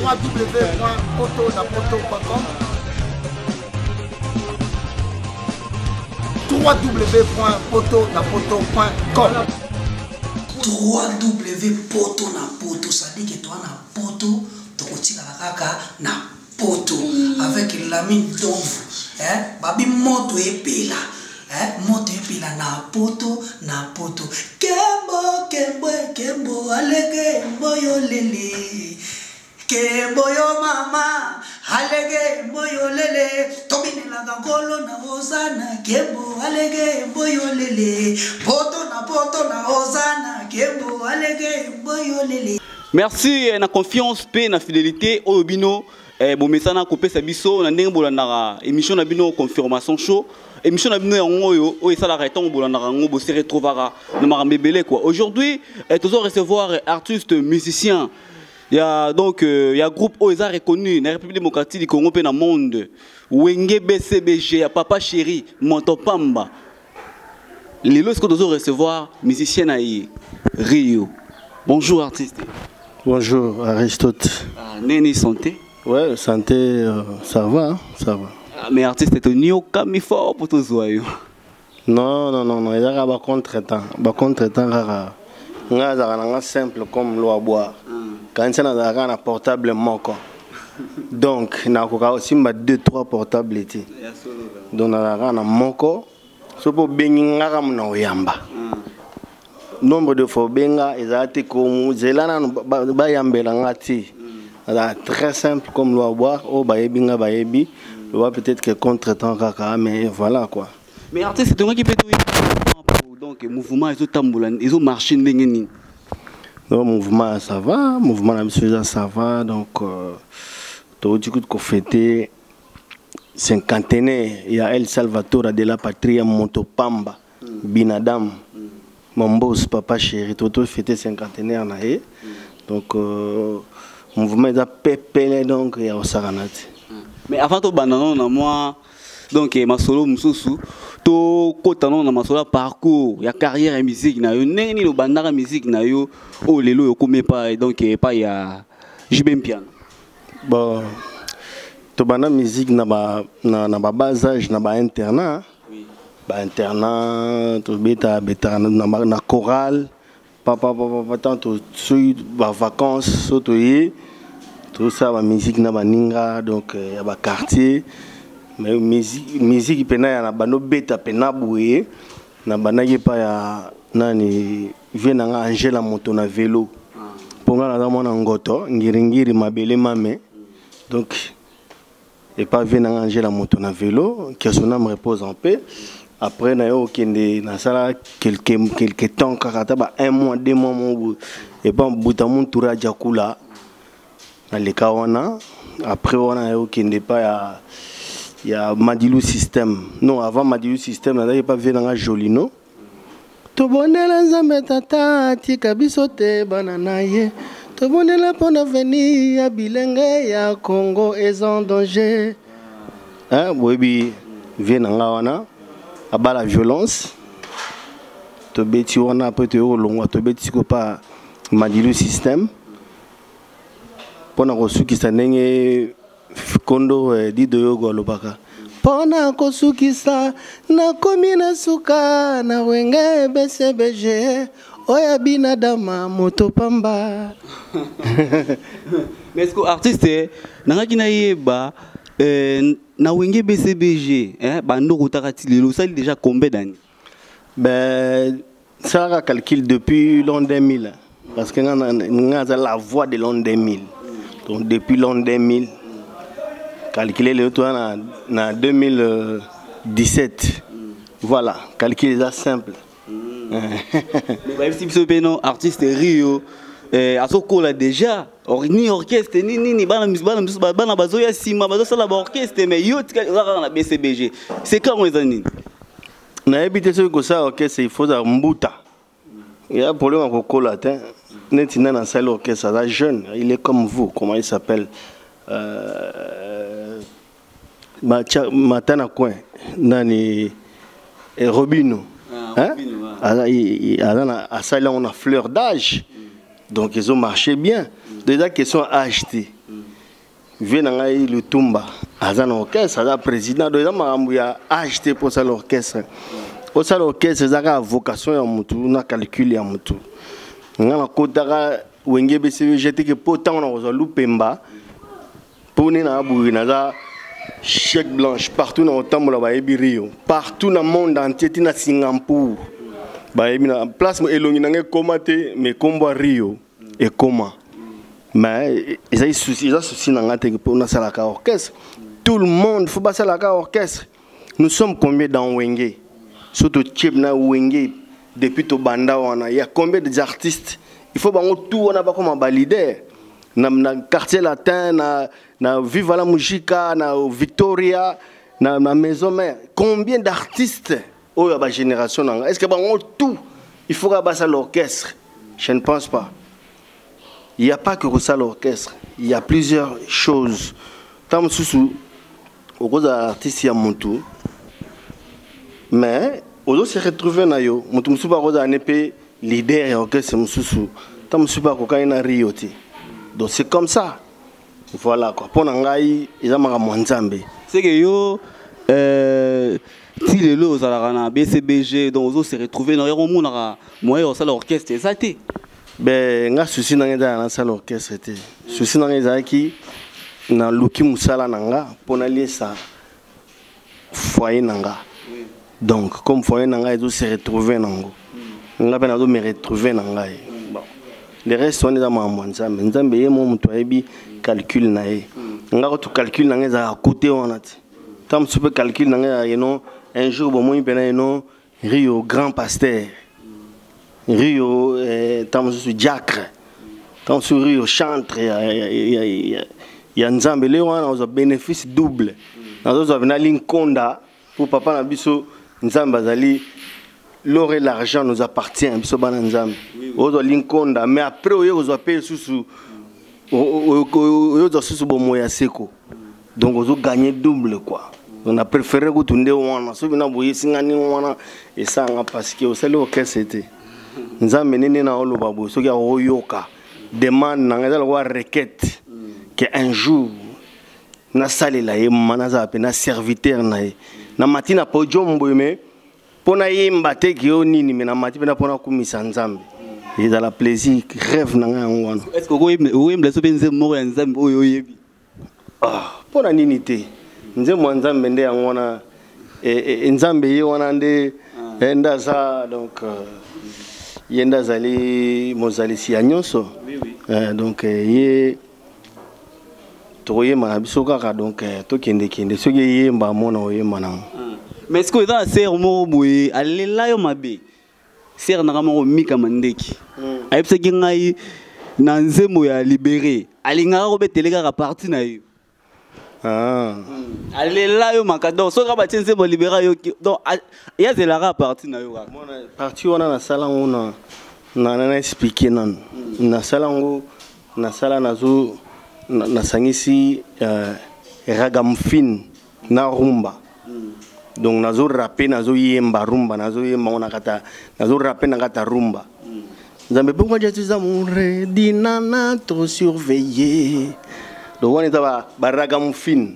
www.potonapoto.com www.potonapoto.com www.potonapoto, ça dit que toi na poto, tu kotika kaka na poto avec la mine d'ombre, babi moto epela, moto epela na poto kembo alege mboyo lele, kembo yo mama alege mboyo lele, tobine la gangolo na ozana kembo alege mboyo lele, poto na ozana kembo alege mboyo lele. Merci na confiance pe na fidélité Obino bon mesana ko pesa biso na ndenge bolandaka émission na bino confirmation show émission na bino yango yo o esala reton bolandaka ngo bo se retrouvera na marambebele quoi. Aujourd'hui toujours recevoir artistes musiciens. Il y a donc il y a groupe OESA reconnu na République démocratique du Congo pe na monde. Wenge BCBG ya Papa Chéri Montopamba. Les lorsque nous recevoir musicien na Rio. Bonjour artiste. Bonjour Aristote. Neni santé? Ouais, santé, ça va, ça va. Mais artiste est un kami fort pour tous joyeux. Non, il y a un contre-temps. Un contre-temps rare. Il y a un simple comme l'eau à boire. Quand il y a un portable manquant. Donc, il y a aussi 2-3 portables. Donc, il y a un manquant. C'est pour bénir un yamba. Nombre de fois benga ezate comme zelana bayambela ngati très simple comme l'eau à boire au bayebinga bayebi loi peut-être que contre-temps kaka mais voilà quoi. Mais artiste c'est toi qui peut tout donc mouvement ils ont tamboula ils ont marché ndengeni. Non mouvement ça va mouvement la mission ça va donc tout du coup qu'on fêter cinquantenaire il y a El Salvatore de la patrie Montopamba Binadam. Mon boss, Papa Chéri, tout fêté cinquantenaire. Donc, mouvement est pépélé, donc il y a au Saranat. Mais avant tout, moi, donc, ma solo, Moussou, tout cotanon dans ma solo parcours, il y a carrière et musique, il y a une bandara musique, il y a oh, les lots, comme pas, donc, pas, il y a JBM Piano. Bon, tout bandara musique, n'a pas bas âge, n'a pas internat. Internat, na chorale, papa tant vacances, tout ça la musique na baninga donc il y a quartier mais musique pena ya bano beta pena boué na banaki pa ya nani vient nga Angela moto na vélo ponga na mona ngoto ngiringiri mabele mame donc et pas vient nga Angela moto na vélo que son âme repose en paix. Après, na sala quelques temps, un mois, 2 mois, et pas boutamon toura jakula. Na le kawana. Après, on a pas il y a Madilou System. Non, avant Madilou System, on n'avait pas vu dans Jolino. Tobonela nzambe tata tika bisote bananaye. Tobonela pona venir ya bilenge ya Congo est en danger. Hein, oui, vient dans wana. À bas la violence, tu bêtis on a peut-être au long, tu bêtis que pas Madilou System. Pona kosu qui s'en est kondo dit de yoga lobaka. Pona kosu qui ça na komina suka na wenge BCBG oya binadama Montopamba. Mais est-ce que artiste n'a qui naïba na wenge BCBG bando kotakati lelo ça déjà combien d'années? Ben ça a calculé depuis l'an 2000 parce que on a la voix de l'an 2000. Donc depuis l'an 2000 calculer le tour na 2017. Voilà, calculer ça simple. Mais si vous êtes artiste Rio à ce coup là déjà ni orchestre ni bana bazoya sima bazo sala ba orchestre mais yo na BCBG c'est quand les années na habité ce que ça orchestre il faut à mbuta il y a problème avec colatin netina na salle orchestre là jeune il est comme vous comment il s'appelle matana coin nani Robino hein à ça on a fleur d'âge. Donc ils ont marché bien. Déjà question à acheter. vieux nangai Lutumba azan orchestre aza président donc makambo ya acheter pour ça l'orchestre pour ça l'orchestre ezaka vocation ya mutu na calcul ya mutu ngana kotaka wenge bcb j'étais que pourtant on a lupemba pour na abu naza chèque blanche partout dans otambola ba Rio partout dans le monde entier tina Singapour ba na place elongi nangai komate mais kombo Rio et comment. Mais ils ont des soucis pour nous faire l'orchestre. Tout le monde faut passer l'orchestre. Nous sommes combien dans Wenge? Surtout Tchibna Wenge depuis to banda il y a combien d'artistes? Il faut que tout on a pas comme un leader. Na quartier latin, na Viva la Musica, na Victoria, na maison mère. Combien d'artistes oh la génération? Est-ce que tout il faut que passer l'orchestre? Je ne pense pas. Il n'y a pas que ça l'orchestre, il y a plusieurs choses. Tant que au cause de l'artiste, il y a mon tour. Mais, on se retrouve dans yo, mon tour, pas cause d'un épée leader et orchestre, mon sous. Tant que pas cocaïne à Rio. Donc c'est comme ça. Voilà quoi. Pour n'engager, ils ont marre c'est que yo, si les lots à la BCBG, donc on se retrouve dans le monde, moi, on l'orchestre, c'est ça. Ben nga souci nanga dans la salle orchestre était souci nanga qui na luki musala nanga pona lier ça foyer nanga donc comme foyer nanga ils se retrouver nango nga pena do me retrouver nanga bon les restes on est dans mambo nzambe nzambe ye mo muto ebi calcul na ye nga ko to calcul nanga za côté on a tam super calcul nanga yeno un jour bon moi pena yeno Rio grand pasteur Rio, tant sur Diacre, tant sur Rio Chantre, il y a Nzambe, on a un bénéfice double. Nous avons une Linkonda pour papa Nabiso Nzambe Azali, l'or et l'argent nous appartient, Biso Bana Nzambe. On a Linkonda, mais après on a payé sous Moya Seko. Donc on a gagné double quoi. On a préféré que tout le monde soit venu boyer singani wana et ça parce que c'est l'orchestre c'était. Nous avons mené dans le babo, ce qui a oyoka demande dans la requête qu'un jour na salle la manaza na serviteur na matina podium boyme pona yemba te ki onini mais na matina pona kumisa nzambe il a la plaisir rêve na ngwana. Est-ce que vous aimez so benze mo ya nzambe oyo yebi ah pona nini te nzembo nzambe nde ngwana nzambe ye wana nde enda za donc yenda zali mozali si anyonso donc ye toye manabiso kaka donc to kende soki ye mba mona oye manang mais est-ce que dans ser mo boye alela yo mabe ser na kama mika mandeki ayebisa ki ngai na nzembo ya libéré alinga ko beteleka ka parti na yo alela yo makado so ka ba tsenze bo libéra yo donc ya zelaka parti na yo kaka mona parti wana na sala ngona na expliquer nan na sala ngo na sala nazo na sangisi ragamfin na rumba donc nazo rapper nazo yemba rumba nazo yemba ona kata nazo rapper na kata rumba nzambe pourquoi tu amoureux dinana trop surveillé donc on est ba ragamfin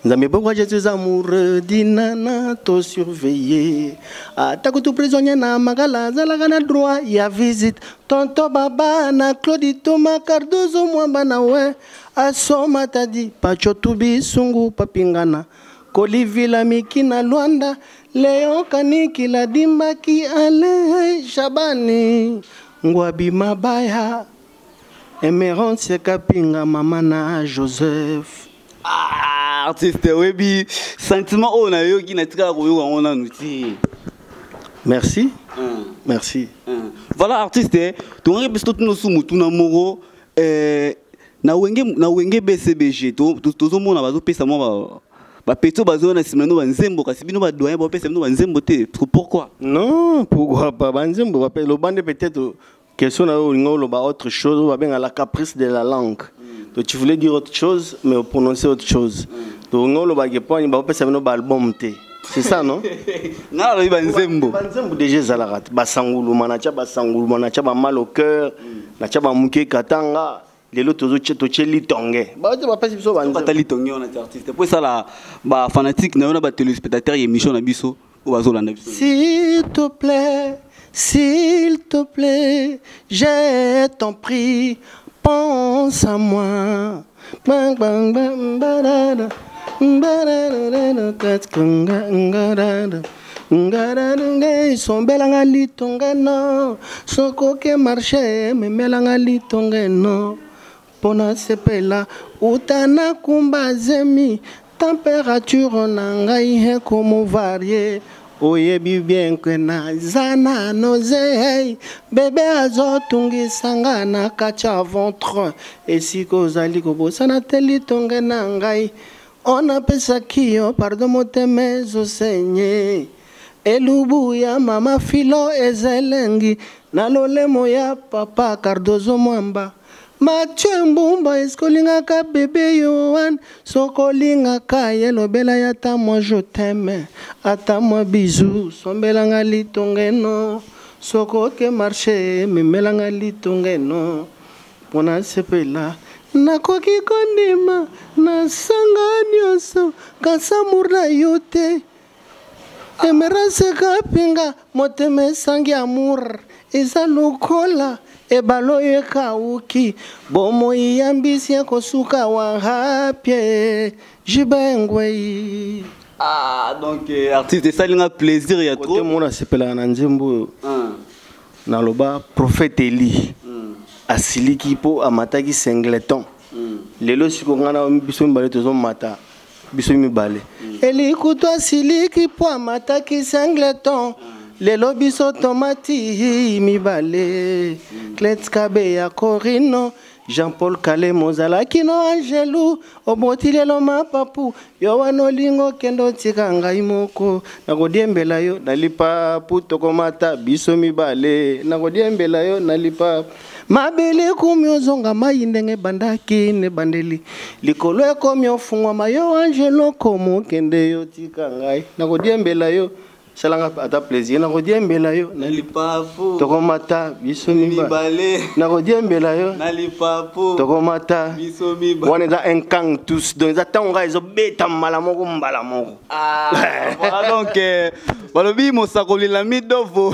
nzambe pourquoi tu amoureux dinana trop surveillé atakutu prisonnier na magala zalaka na droit ya visite tonto baba na Claudito Macardozo mwamba na we asoma tadi pacho tubi sungu papingana kolivila mikina Luanda leo kaniki la dimbaki ale Shabani ngwabi mabaya emerance kapinga mama na Joseph artiste webi sentiment on a yo ki na tika ko yo on a nuti merci merci voilà artiste to ngi bisto tuno sumu tuna moro na wenge BCBG to zo mona bazo pesa mo ba peto bazo na simano banzembo kasi bino ba doyen ba pesa bino banzembo te pourquoi non pourquoi pas banzembo ba pe lo bande peut-être question na ngolo ba autre chose ba ben à la caprice de la langue. Donc tu voulais dire autre chose mais on prononçait autre chose. Donc ngolo ba geponi ba pesa bino ba album te. C'est ça non? Na lo banzembo. Banzembo déjà zalarat ba sangulu manacha ba mal au cœur, na cha ba muke katanga les autres toche litonge ba te ba pesi biso banze pas litonge on est artiste pour ça la ba fanatique na on a ba téléspectateur émission na biso ou bazolanda biso. S'il te plaît, je t'en prie, pense à moi. Bang bang bang barada, barada katkunga. Son belanga litonge no, son coque marché, me melanga litonge no. Pona sepela, utana kumba zemi, température nangai he comme varié. Oyebi bien que na zana nozei, bébé azotungi sangana kacha ventre, et si kozali kobosana teli tonge nangai, on appelle ça kio, pardon moteme zo senye. Elubu ya mama filo ezelengi nalolemo ya papa Cardozo Mwamba Mathieu Mbumba eskolinga ka bébé Yohan sokolinga ka yelo bela ya ta moi je t'aime ata moi bisous sombelanga litongeno soko ke marché memelanga litongeno pona sepela nakoki kondima na sanga nyonso kasamura yote emerase kapinga moteme sangi amour eza lokola ebalo ekauki bomo iyambisi kosuka wahapye jibengwei. Ah donc artiste ça il a plaisir il y a trop côté mona sepela na nzembo na loba prophète Eli asiliki po amataki singleton lelo sikongana biso mbale tozo mata biso mibale Eli kutwa siliki po amataki singleton lelo biso tomati mibale Kletskabe ya Corino Jean-Paul Kale Mozalaki no Angelou obotilelo mapapu yo wanolingo kendo tika ngai moko nakodiembela yo nalipa putoko mata biso mibale nakodiembela yo nalipa mabele kumyozonga mayindenge bandaki ne bandeli likolo ekomi ofungwa mayo Angelo komo kende yo tika ngai nakodiembela yo salanga ata plaisir nakodiembela yo nalipa po tokomata biso mibale nakodiembela yo nalipa po tokomata biso mibale on est dans un camp tous donc ça tanga ils obeta malamoko mbala moko voilà donc balobi mosakoli la midovo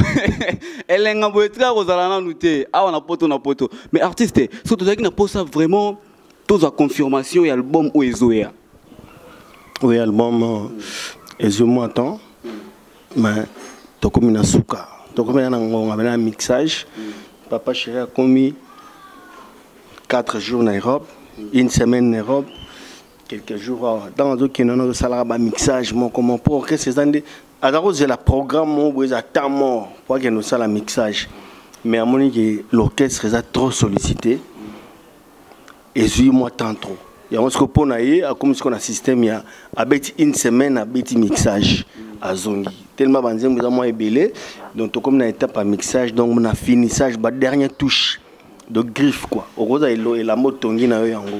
elenga boetra kozala na nuté awa na poto mais artiste surtout zaki na posa vraiment tous a confirmation et album ou ezoya oui album ezomo attend mais tokomi na suka tokomi na ngonga na mixage papa chéri a commis 4 jours en Europe une semaine en Europe quelques jours dans d'autres non salaire ba mixage mon comment pour que ces années alors c'est la programme mon à temps mort pour que nous ça la mixage mais à mon que l'orchestre est trop sollicité et suis moi tant trop il y a on se pour naïe comme ce qu'on a système il y a avec une semaine avec mixage à zongi tellement banzem vous moi ébélé donc comme na étape à mixage donc on a finissage ba dernière touche de griffe quoi au rose et la mot tongi na yo yango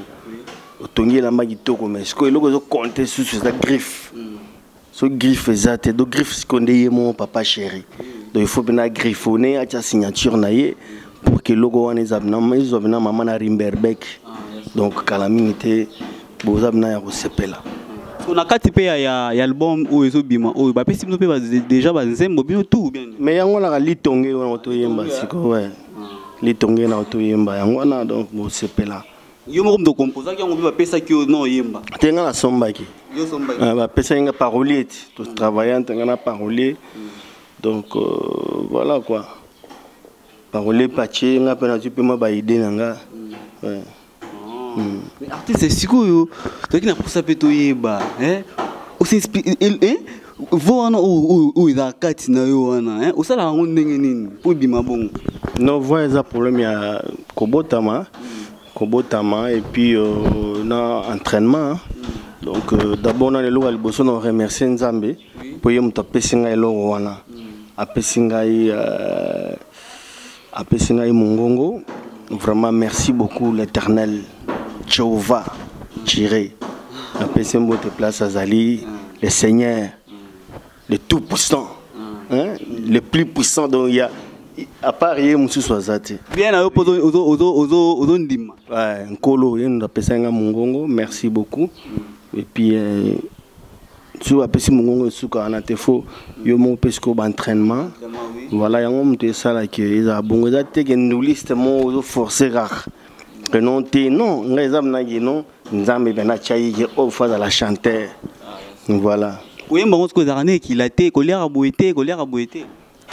tongi la magi toko mais ce que eloko zo compter sur cette griffe ce griffe exact donc griffe ce qu'on dit mon papa chéri donc il faut bien griffonner à ta signature naie pour que logo on les abna mais ils abna maman na Rimberbeck donc calamité bo abna ya sepela on a quatre pays ya album ou ezo bima ou ba pesi pe déjà ba nzembo bino tout bien mais yango la litonge on to yemba siko ouais litonge na to yemba yango na donc bo sepela yo mo de composer ki yango ba pesa ki no yemba tenga la somba ki yo somba ba pesa nga parolier to travaillant tenga na parolier donc voilà quoi parolier paché nga pena tu peux ma ba idée nga ouais. Mais artiste c'est sikoyo toi qui na pour ça peto yeba hein o s'inspire vo wana o ida kati na yo wana hein o sala ngo ndenge nini pour bima bongo non voix ça problème ya kobotama et puis na entraînement donc d'abord na le local bosso on remercier Nzambe pour yem to pesinga eloko wana apesinga mongongo vraiment merci beaucoup l'Éternel Jéhovah Jiré apesimbo te place Azali le Seigneur le tout puissant hein le plus puissant donc il à part hier monsieur Swazati. Bien à ozo ndima. Ouais, Nkolo, on appelle ça Mungongo, merci beaucoup. Et puis tu vas passer Mungongo suka na tefo yo mon pesco entraînement. Voilà, yango mte sala ke eza bongo za te ke nduliste mo ozo forcer rare. Que non te non, ngeza na gino nzambe bena chayi ke o fa la chanteur. Voilà. Oui, mais on se connaît qu'il a été colère à boiter.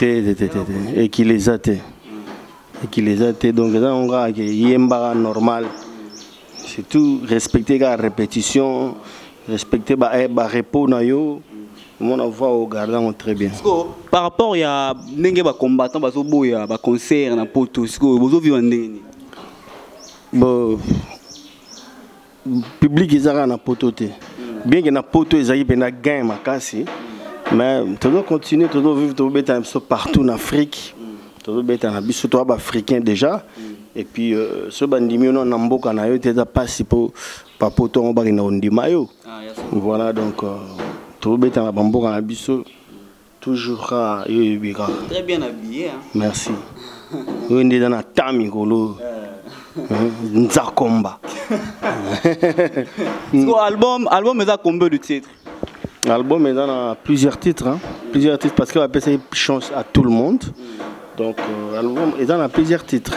Et qui les a été. Et qui les a été. Donc, on a un normal. C'est tout. Respecter la répétition. Respecter le repos. On va au gardien très bien. Par rapport à des combattants, des concerts, des potos, vous vivez en public, ils ont un pototé. Bien que na poto ils aient un gain makasi, mais tu dois continuer, tu dois vivre, tu dois être partout en Afrique, tu dois être en Abysse, toi africain déjà, et puis ce bandimi on a mboka na yo, tu dois passer pour poto on va na ondima yo. Voilà donc tu dois être en mboka na Abysse toujours yo bika. Très bien habillé. Merci. On est dans la tami golo. Nzakomba. Album est à combien de titres? L'album est dans plusieurs titres, hein? Plusieurs titres parce qu'on appelle ça chance à tout le monde. Donc l'album est dans plusieurs titres.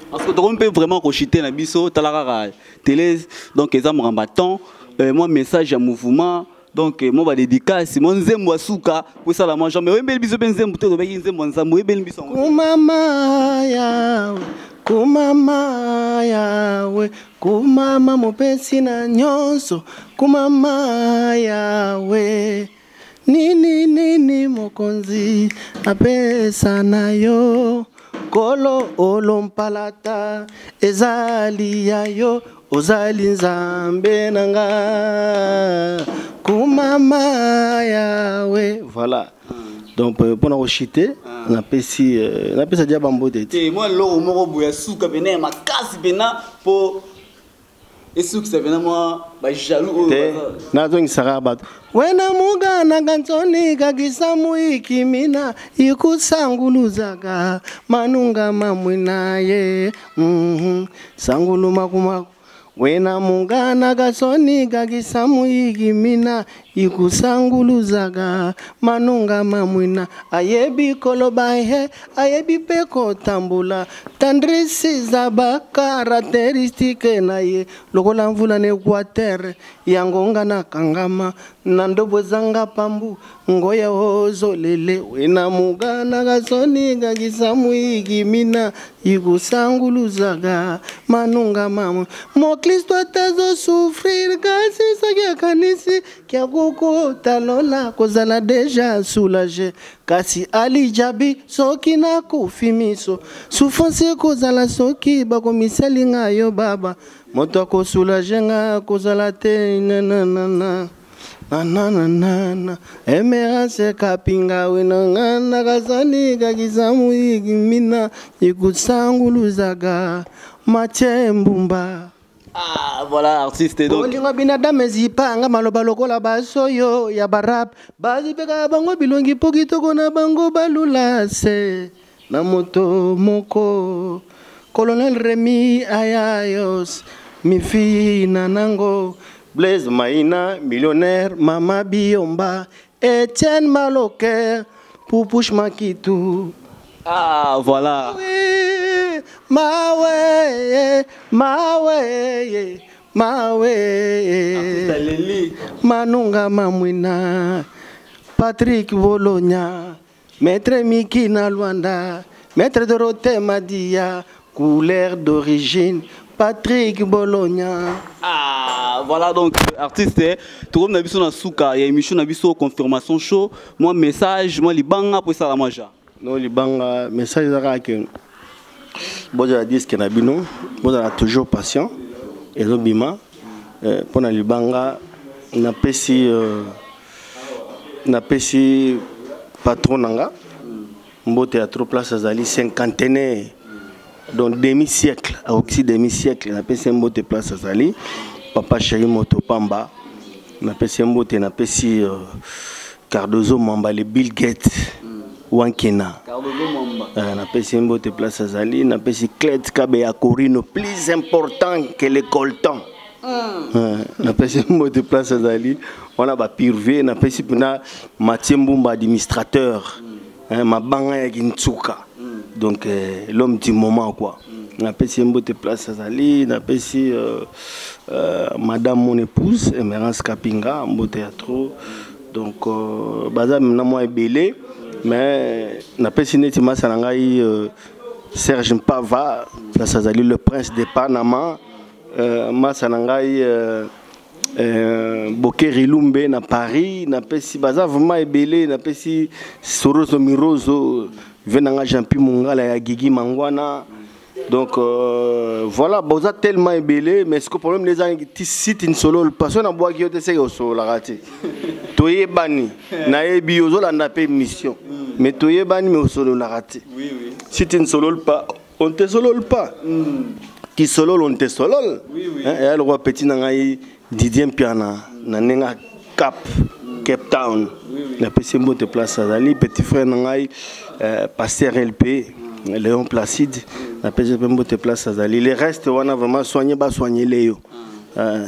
Parce que on peut vraiment rechuter la biso, talara télé, donc ils ont un bâton, moi message à mouvement. Donc moi va dédicace mon nzembo asuka pour ça la manger mais bel biso ben nzembo to beki nzembo nzambo bel biso kumama yawe kumama yawe kumama mopesi na nyonso kumama yawe nini mokonzi apesa na yo kolo olompalata ezali ya yo ozali nzambe nanga kumama yawe. Voilà. Donc pour nous chiter, on appelle ça diabambo tete. Et moi l'eau moro boya souka bena ma casse bena pour et souk ça bena moi ba jaloux na donc sarabat wena muga na gantoni gagisamu ikimina ikusanguluzaga manunga mamwina ye sangulu makuma wena mungana gasoni gagisamu igimina ikusanguluzaga manunga mamwina ayebi kolobahe ayebi peko tambula tandrisi zaba caractéristique naye lokola mvula ne water yangonga na kangama nandobo zanga pambu ngoya hozo lele wena mungana gasoni gagisamu igimina ikusanguluzaga manunga mamwe Kristo atazo souffrir kasi sagia kanisi kia kuko talola kozala deja soulagé kasi ali jabi soki na kufimiso souffrance kozala soki bakomiseli nga yo baba moto ko soulager nga kozala te na emera se kapinga wena na kazani gagizamu igimina ikusanguluzaga machembumba. Ah voilà artiste donc olingo binadamu ezipanga maloba lokola basoyo ya barap bazipeka bango bilongi po kitoko na bango balula se na moto moko Colonel Remy Ayayos mifi nanango Blaise Maina millionnaire Mama Biomba Etienne Maloker Pupush Makitu. Ah voilà Mawe Manunga Mamwina Patrick Bologna Maître Miki na Luanda Maître Dorothée Madia couleur d'origine Patrick Bologna. Ah voilà donc artiste tout comme nabiso na souka il y a émission nabiso confirmation show moi message moi libanga pour ça la manger non libanga message za que boza disque na bino boza toujours patient et lobima pour na libanga na pesi patron nanga mbote à trop place azali cinquantenaire donc demi-siècle aussi demi-siècle na pesi mbote place azali papa chéri moto pamba na pesi mbote na pesi Cardozo Mambale Bill Gates Wankena. Napesi mbote place azali, napesi Clet Kabeya Corino, plus important que le coltan. Napesi mbote place azali, on a ba Purvé, napesi puna Mathieu Mbumba administrateur, Mabanga ya Gintsuka. Donc l'homme du moment quoi. Napesi mbote place azali, napesi madame mon épouse Emerance Kapinga, mbote ya trop. Donc baza maintenant moi belé. Mais na pesi neti masa nangai Serge Mpava place azali le prince de Panama masa nangai Bokeri Lumbe na Paris na pesi baza vraiment ebelé na pesi Sorozo Mirozo venanga Jean-Pi Mungala ya Gigi Mangwana. Donc voilà, boza tellement ébélé, mais ce que le problème les gens si tu ne solo personne n'a bois qui te sait au solo la raté. Toye bani, nae biozo la n'a pas mission. Mais toye bani mais au solo la raté. Oui oui. Si tu ne solo pas, on te solo pas. Qui solo on te solo. Oui oui. Et le roi petit nangai Didier Piana, nanenga Cape Town. La PC mbote place azali petit frère nangai pasteur LP. Léon Placide, la PGP te place à Zali. Les restes, on a vraiment soigné, bas soigné Léo.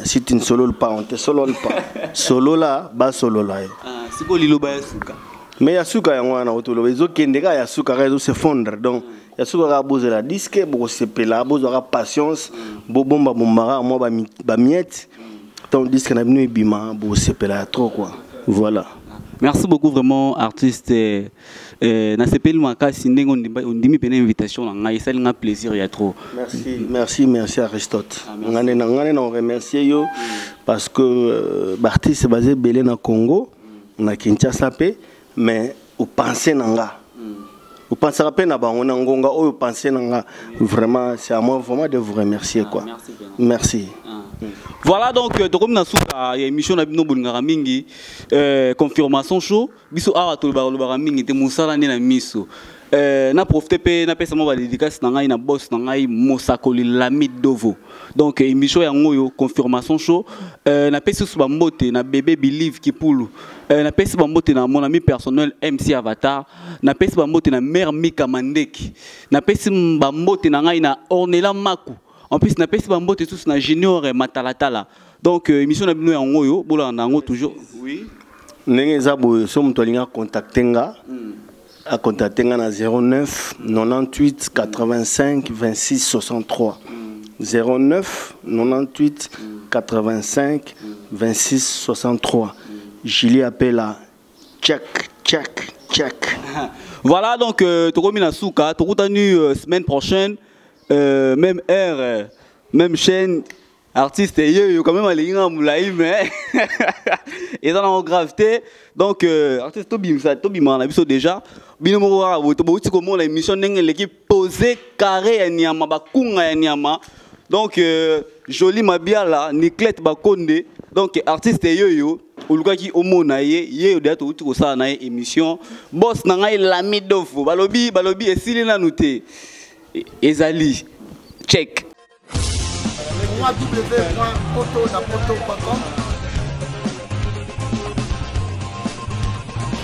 Si tu ne solo pas, on te solo pas. Solo là, bas solo là. C'est quoi l'îlot Yasuka? Mais Yasuka, il y a un autre. Les autres qui ont Yasuka, ils se fondre. Donc, Yasuka a besoin de la disque, beaucoup se pela, besoin de patience, bomba bombara, moi ba miette. Ton disque n'a venu bima, beaucoup se pela trop quoi. Voilà. Merci beaucoup vraiment artiste. Na sepeli makasi ndenge ondimi pena invitation na ngai sali nga plaisir ya trop. Merci Aristote. Ngane na remercier yo parce que l'artiste basé belé na Congo, na Kinshasa pe, mais au penser nanga. Au penser à peine na bango na ngonga au penser nanga. Vraiment c'est à moi vraiment de vous remercier quoi. Merci. Voilà donc comme na suka ya émission na bino bolingaka mingi confirmation show biso awa to ba mingi te musala ne na miso na profiter pe na pesa mo ba dédicace na ngai na boss na ngai Mosakoli Lamid Dovo donc émission ya ngoyo confirmation show na pesa su ba mbote na bébé Believe Kipulu na pesa ba mbote na mon ami personnel MC Avatar na pesa ba mbote na mère Mika Mandeki na pesa ba mbote na ngai na Ornella Maku. En plus, na pesi bambote tous na junior matalatala. Donc émission na bino ya ngoyo, bola na ngo toujours. Oui. Ndenge zabo somo tolinga contactenga. A contactenga na 09 98 85 26 63. 09 98 85 26 63. Julie appelle à check. Voilà donc tokomi na suka, tokutanu semaine prochaine. Même heure, même chaîne, artiste et quand même aller en moulaï mais et dans la gravité donc artiste Tobi man abiso déjà bino mo wa to bo tiko mo la émission ndenge l'équipe posé carré ya nyama bakunga ya nyama donc joli mabiala Niclet Bakonde donc artiste yoyo olukaki omona ye de to tiko ça na émission boss na ngai Lamid Dovo balobi esili na nuté Ezali, check. www.potonapoto.com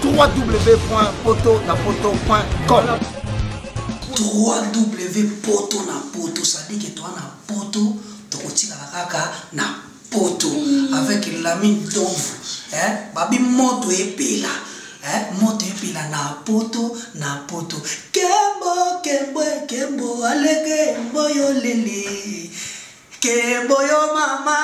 www.potonapoto.com www.potonapoto, ça dit que toi na poto, tu retires la kaka na poto avec Lamid Dovo. Babi moto et pela. Moto epila na poto kembo alege mboyo lele kembo yo mama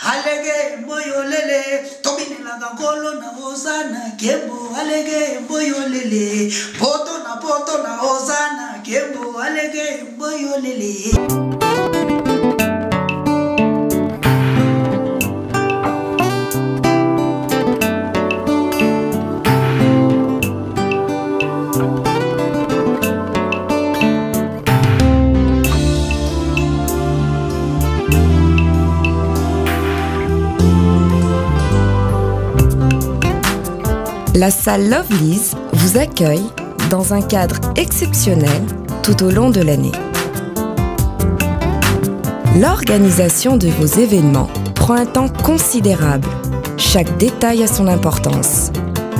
alege mboyo lele tobine la gangolo na ozana kembo alege mboyo lele poto na ozana kembo alege mboyo lele. La salle Lovelyz vous accueille dans un cadre exceptionnel tout au long de l'année. L'organisation de vos événements prend un temps considérable. Chaque détail a son importance.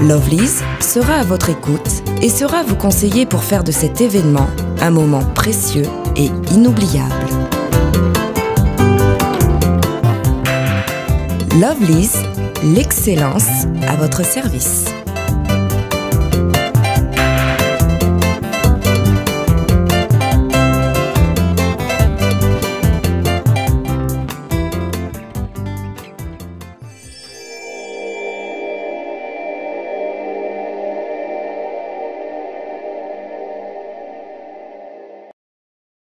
Lovelyz sera à votre écoute et sera vous conseiller pour faire de cet événement un moment précieux et inoubliable. Lovelyz, l'excellence à votre service.